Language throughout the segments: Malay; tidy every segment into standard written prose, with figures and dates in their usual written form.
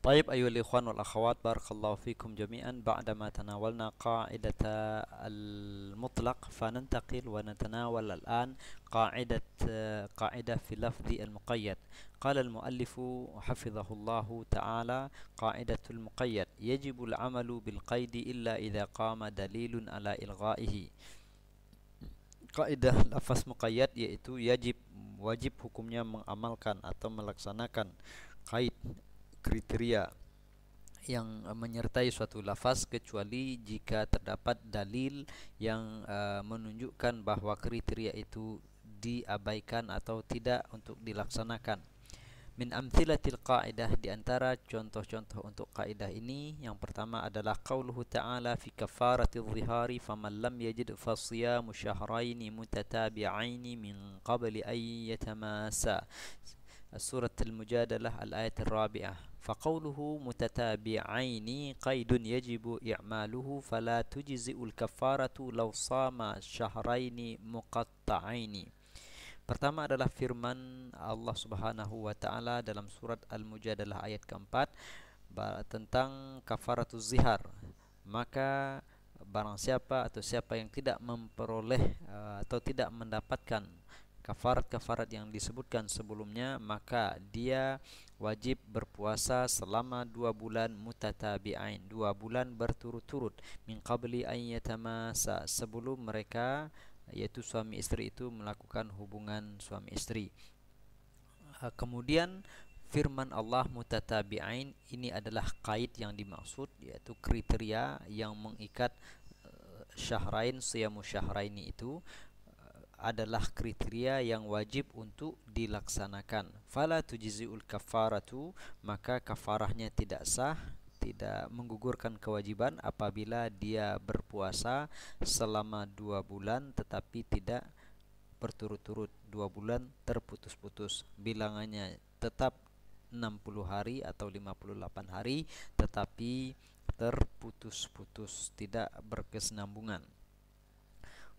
طيب أيها الإخوان والأخوات، بارك الله فيكم جميعا. بعدما تناولنا قاعدة المطلق، فننتقل ونتناول الآن قاعدة في لفظ المقيد. قال المؤلف حفظه الله تعالى: قاعدة المقيد: يجب العمل بالقيد إلا إذا قام دليل على إلغائه. Kaidah lafaz muqayyad yaitu wajib hukumnya mengamalkan atau melaksanakan kaid, kriteria yang menyertai suatu lafaz kecuali jika terdapat dalil yang menunjukkan bahwa kriteria itu diabaikan atau tidak untuk dilaksanakan. Min amthilatil qaidah, di antara contoh-contoh untuk kaidah ini, yang pertama adalah qauluhu ta'ala fi kafaratil zihari faman lam yajid fasiyamu syahraini mutatabi'aini min qabli an yatamasa. Surat Al-Mujadalah al-ayat al-rabi'ah. Faqauluhu mutatabi'aini qaidun yajibu i'maluhu fala tujzi'ul kafaratu law sama syahraini muqatta'aini. Pertama adalah firman Allah Subhanahu wa taala dalam surat Al-Mujadalah ayat keempat tentang kafaratuz zihar. Maka barang siapa atau siapa yang tidak memperoleh atau tidak mendapatkan kafarat-kafarat yang disebutkan sebelumnya, maka dia wajib berpuasa selama 2 bulan mutatabi'ain, 2 bulan berturut-turut, min qabli an yatamasa, sebelum mereka, yaitu suami istri itu, melakukan hubungan suami istri. Kemudian firman Allah mutatabi'ain ini adalah qaid yang dimaksud, yaitu kriteria yang mengikat syahrain, siyamu syahraini itu adalah kriteria yang wajib untuk dilaksanakan. Fala tujzi'ul kafaratu, maka kafarahnya tidak sah, tidak menggugurkan kewajiban apabila dia berpuasa selama 2 bulan tetapi tidak berturut-turut, 2 bulan terputus-putus. Bilangannya tetap 60 hari atau 58 hari tetapi terputus-putus, tidak berkesinambungan.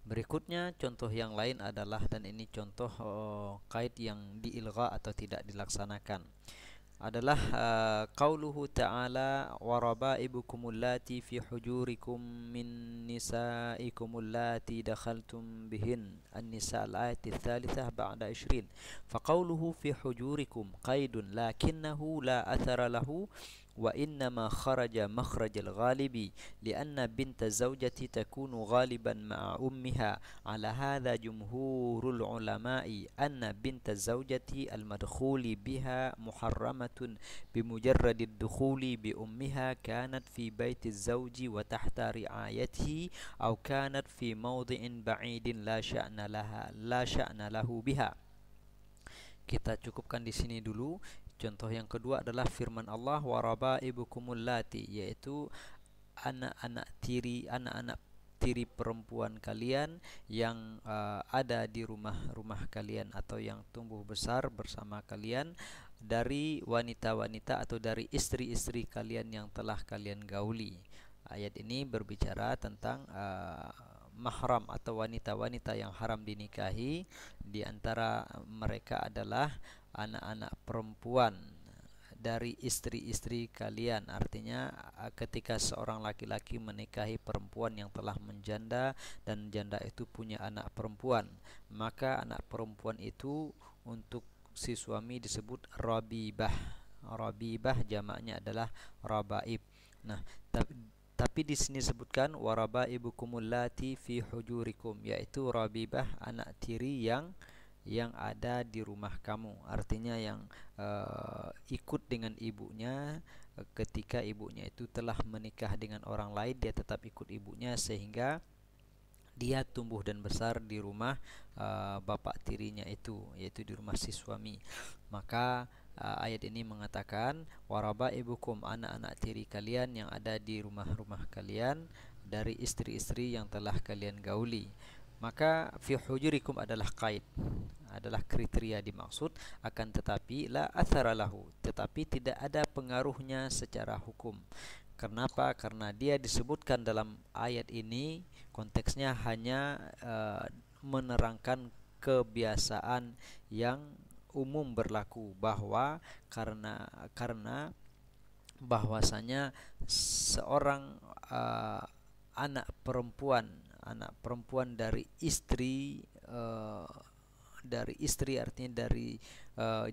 Berikutnya contoh yang lain adalah, dan ini contoh qaid yang diilgha atau tidak dilaksanakan, adalah qauluhu ta'ala wa raba'ibukumul lati fi hujurikum min nisaikumul lati dakhaltum bihin. An-Nisa al-ayat ats-tsalitsah ba'da 20. Fa qauluhu fi hujurikum qaidun lakinnahu la athara lahu wa innama kharaja makhrajal ghalibi lianna binta zawjati takunu ghaliban ma'a ummiha. Ala hadha jumhurul ulama'i anna binta zawjati al-madkhuli biha muharramatun bimujarradid dukhuli bi ummiha kanat fi baiti zawji wa tahta ri'ayatihi aw kanat fi mawdi'in ba'idin la sya'na lahu biha. Kita cukupkan di sini dulu. Contoh yang kedua adalah firman Allah wa raba'ibukumul lati, yaitu anak-anak tiri perempuan kalian yang ada di rumah-rumah kalian atau yang tumbuh besar bersama kalian dari wanita-wanita atau dari istri-istri kalian yang telah kalian gauli. Ayat ini berbicara tentang mahram atau wanita-wanita yang haram dinikahi. Di antara mereka adalah anak-anak perempuan dari istri-istri kalian. Artinya ketika seorang laki-laki menikahi perempuan yang telah menjanda dan janda itu punya anak perempuan, maka anak perempuan itu untuk si suami disebut rabibah. Rabibah jamaknya adalah rabaib. Nah, tapi di sini sebutkan warabaibukumul lati fi hujurikum, yaitu rabibah anak tiri yang ada di rumah kamu. Artinya yang ikut dengan ibunya ketika ibunya itu telah menikah dengan orang lain, dia tetap ikut ibunya sehingga dia tumbuh dan besar di rumah bapak tirinya itu, yaitu di rumah si suami. Maka ayat ini mengatakan warabaibukum, anak-anak tiri kalian yang ada di rumah-rumah kalian dari istri-istri yang telah kalian gauli. Maka fi hujurikum adalah qaid, adalah kriteria dimaksud, akan tetapi la athara lahu, tetapi tidak ada pengaruhnya secara hukum. Kenapa? Karena dia disebutkan dalam ayat ini konteksnya hanya menerangkan kebiasaan yang umum berlaku, bahwa karena bahwasanya seorang anak perempuan dari istri artinya dari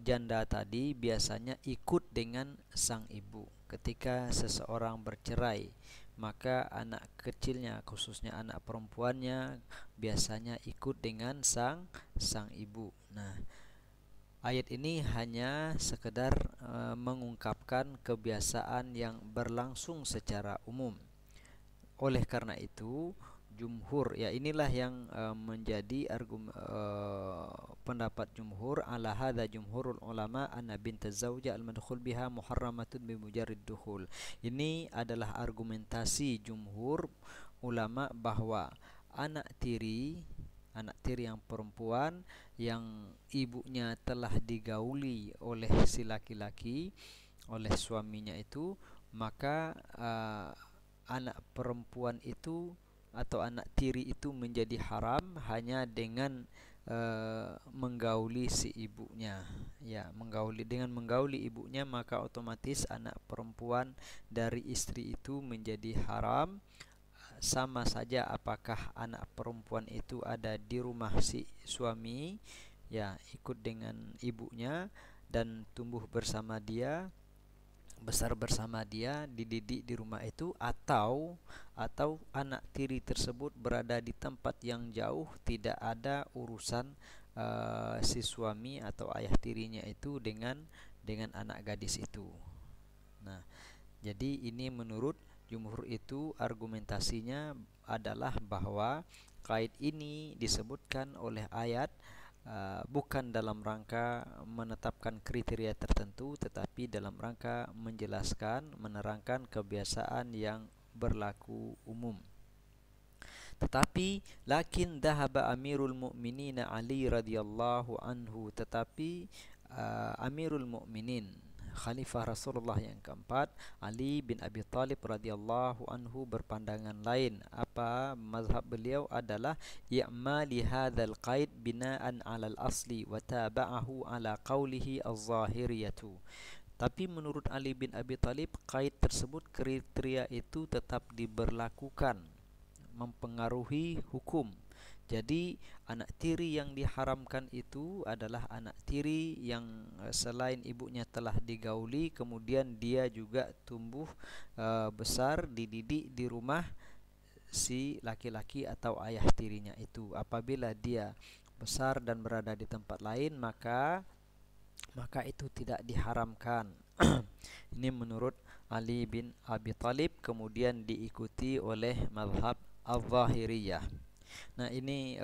janda tadi biasanya ikut dengan sang ibu. Ketika seseorang bercerai, maka anak kecilnya khususnya anak perempuannya biasanya ikut dengan sang ibu. Nah, ayat ini hanya sekedar mengungkapkan kebiasaan yang berlangsung secara umum. Oleh karena itu, jumhur, ya inilah yang menjadi pendapat jumhur, ala hadza jumhurul ulama anna binta zauja al-madkhul biha muharramatun bi mujarrid dukhul. Ini adalah argumentasi jumhur ulama bahwa anak tiri anak tiri yang perempuan yang ibunya telah digauli oleh si laki-laki, oleh suaminya itu, maka anak perempuan itu atau anak tiri itu menjadi haram hanya dengan menggauli si ibunya. Ya, menggauli ibunya, maka otomatis anak perempuan dari istri itu menjadi haram. Sama saja apakah anak perempuan itu ada di rumah si suami, ya ikut dengan ibunya dan tumbuh bersama dia, besar bersama dia, dididik di rumah itu, atau anak tiri tersebut berada di tempat yang jauh, tidak ada urusan si suami atau ayah tirinya itu dengan anak gadis itu. Nah, jadi ini menurut jumhur itu argumentasinya adalah bahwa kait ini disebutkan oleh ayat bukan dalam rangka menetapkan kriteria tertentu, tetapi dalam rangka menjelaskan, menerangkan kebiasaan yang berlaku umum. Tetapi lakin dhahaba Amirul Mukminin Ali radhiyallahu anhu, tetapi Amirul Mukminin Khalifah Rasulullah yang keempat, Ali bin Abi Thalib radhiyallahu anhu, berpandangan lain. Apa mazhab beliau adalah i'mali hadzal qaid bina'an 'alal asli wa taba'ahu 'ala qawlihi az-zahiriyatu. Tapi menurut Ali bin Abi Thalib, qaid tersebut, kriteria itu tetap diberlakukan, mempengaruhi hukum. Jadi anak tiri yang diharamkan itu adalah anak tiri yang selain ibunya telah digauli, kemudian dia juga tumbuh besar, dididik di rumah si laki-laki atau ayah tirinya itu. Apabila dia besar dan berada di tempat lain, maka itu tidak diharamkan. Ini menurut Ali bin Abi Thalib, kemudian diikuti oleh mazhab Al-Zahiriyah. Nah, ini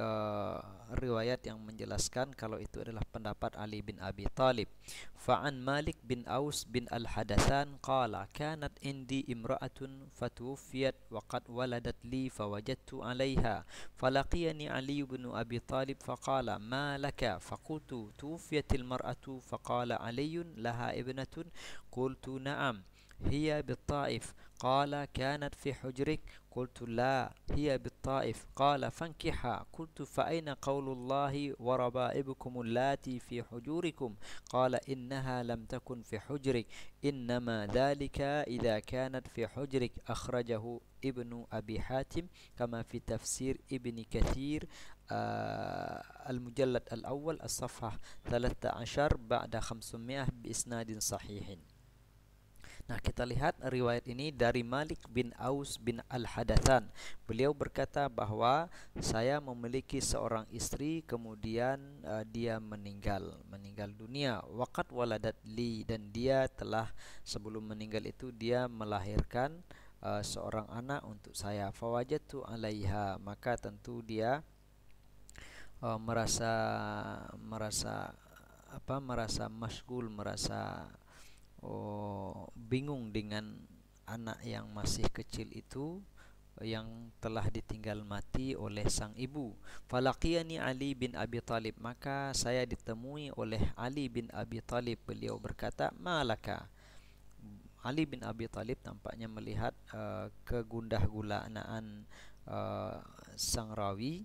riwayat yang menjelaskan kalau itu adalah pendapat Ali bin Abi Thalib. Fa'an Malik bin Aus bin Al-Hadatsan qala kanat indi imra'atun fatuwfiyat wa qad waladat li fawajadtu 'alayha falaqiyani Ali bin Abi Thalib faqala ma laka faqultu tuwfiyatil mar'atu faqala Aliyun laha ibnatun qultu na'am hiya bit-Taif qala kanat fi hujrik قلت لا هي بالطائف قال فانكحها قلت فأين قول الله وربائبكم اللاتي في حجوركم قال إنها لم تكن في حجرك إنما ذلك إذا كانت في حجرك أخرجه ابن أبي حاتم كما في تفسير ابن كثير المجلد الأول الصفحة 13 بعد 500 بإسناد صحيح. Nah, kita lihat riwayat ini dari Malik bin Aus bin Al-Hadatsan. Beliau berkata bahwa saya memiliki seorang istri, kemudian dia meninggal dunia. Waqad waladat li, dan dia telah, sebelum meninggal itu dia melahirkan seorang anak untuk saya. Fawajadtu 'alaiha, maka tentu dia merasa masyghul, merasa bingung dengan anak yang masih kecil itu yang telah ditinggal mati oleh sang ibu. Falaqiyani Ali bin Abi Thalib, maka saya ditemui oleh Ali bin Abi Thalib. Beliau berkata, malaka. Ali bin Abi Thalib tampaknya melihat kegundah gulanaan sang rawi.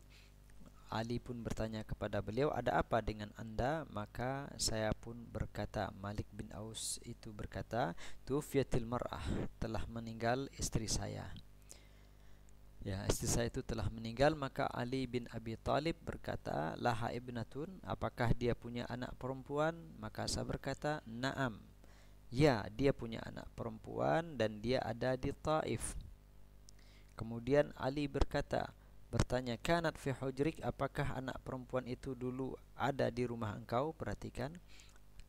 Ali pun bertanya kepada beliau, ada apa dengan anda? Maka saya pun berkata, Malik bin Aus itu berkata, tufiyatil mar'ah, telah meninggal istri saya. Ya, istri saya itu telah meninggal. Maka Ali bin Abi Thalib berkata, laha ibnatun, apakah dia punya anak perempuan? Maka saya berkata, na'am, ya, dia punya anak perempuan dan dia ada di Taif. Kemudian Ali bertanya, kanat fi hujrik, apakah anak perempuan itu dulu ada di rumah engkau? Perhatikan,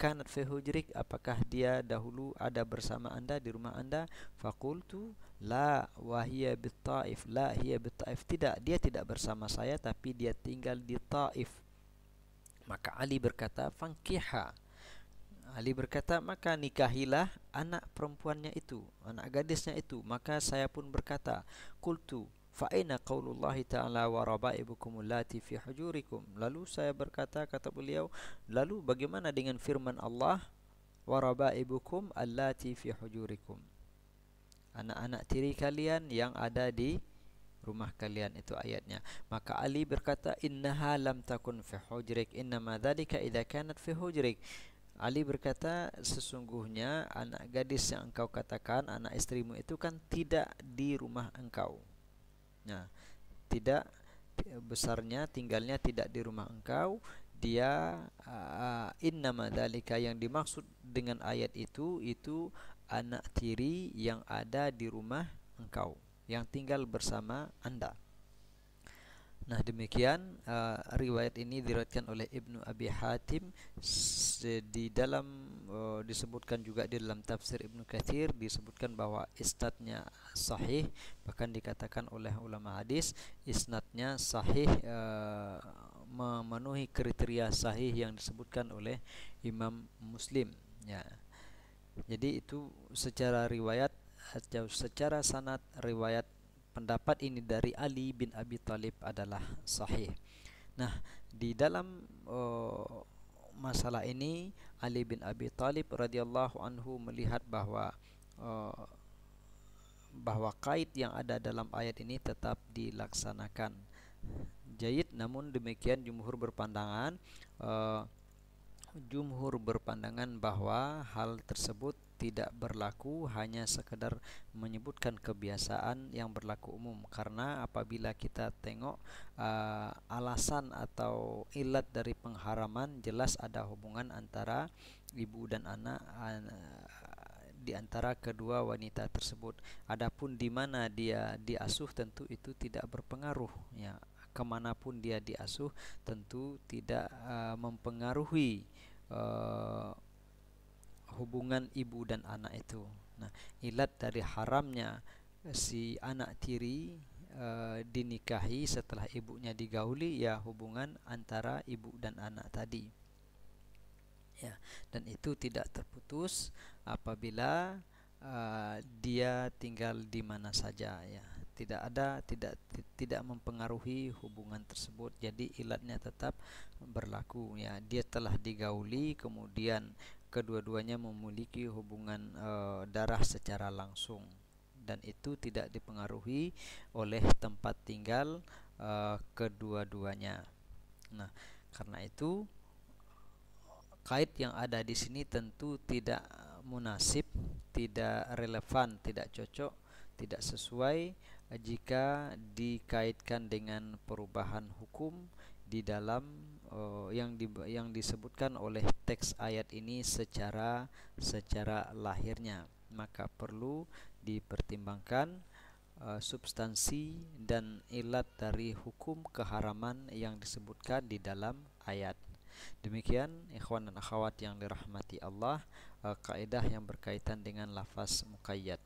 kanat fi hujrik, apakah dia dahulu ada bersama anda di rumah anda? Faqultu la wa hiya bit Taif, la hiya bit Taif, tidak, dia tidak bersama saya tapi dia tinggal di Taif. Maka Ali berkata, fankiha, Ali berkata, maka nikahilah anak perempuannya itu, anak gadisnya itu. Maka saya pun berkata, qultu fa aina qaulullahi ta'ala wa raba'ibukum allati fi hujurikum. Lalu saya berkata, kata beliau, lalu bagaimana dengan firman Allah, wa raba'ibukum allati fi hujurikum, anak-anak tiri kalian yang ada di rumah kalian, itu ayatnya. Maka Ali berkata, innaha lam takun fi hujrik, innama dzalika idza kanat fi hujrik. Ali berkata, sesungguhnya anak gadis yang engkau katakan anak istrimu itu kan tidak di rumah engkau. Nah, tidak, besarnya tinggalnya tidak di rumah engkau. Dia innama dzalika, yang dimaksud dengan ayat itu anak tiri yang ada di rumah engkau, yang tinggal bersama anda. Nah, demikian riwayat ini diriwayatkan oleh Ibnu Abi Hatim. Di dalam disebutkan juga di dalam tafsir Ibnu Katsir, disebutkan bahwa isnadnya sahih, bahkan dikatakan oleh ulama hadis isnadnya sahih, memenuhi kriteria sahih yang disebutkan oleh Imam Muslim, ya. Jadi itu secara riwayat atau secara sanad, riwayat pendapat ini dari Ali bin Abi Thalib adalah sahih. Nah, di dalam masalah ini Ali bin Abi Thalib radhiyallahu anhu melihat bahwa qaid yang ada dalam ayat ini tetap dilaksanakan. Jayyid, namun demikian jumhur berpandangan bahwa hal tersebut tidak berlaku, hanya sekedar menyebutkan kebiasaan yang berlaku umum. Karena apabila kita tengok alasan atau ilat dari pengharaman, jelas ada hubungan antara ibu dan anak di antara kedua wanita tersebut. Adapun di mana dia diasuh, tentu itu tidak berpengaruh, ya. Kemanapun dia diasuh tentu tidak mempengaruhi hubungan ibu dan anak itu. Nah, ilat dari haramnya si anak tiri dinikahi setelah ibunya digauli, ya hubungan antara ibu dan anak tadi, ya. Dan itu tidak terputus apabila dia tinggal di mana saja, ya. Tidak mempengaruhi hubungan tersebut. Jadi ilatnya tetap berlaku, ya. Dia telah digauli, kemudian kedua-duanya memiliki hubungan darah secara langsung, dan itu tidak dipengaruhi oleh tempat tinggal kedua-duanya. Nah, karena itu kait yang ada di sini tentu tidak munasib, tidak relevan, tidak cocok, tidak sesuai jika dikaitkan dengan perubahan hukum di dalam yang disebutkan oleh teks ayat ini secara lahirnya. Maka perlu dipertimbangkan substansi dan ilat dari hukum keharaman yang disebutkan di dalam ayat. Demikian ikhwan dan akhwat yang dirahmati Allah, kaidah yang berkaitan dengan lafaz muqayyad.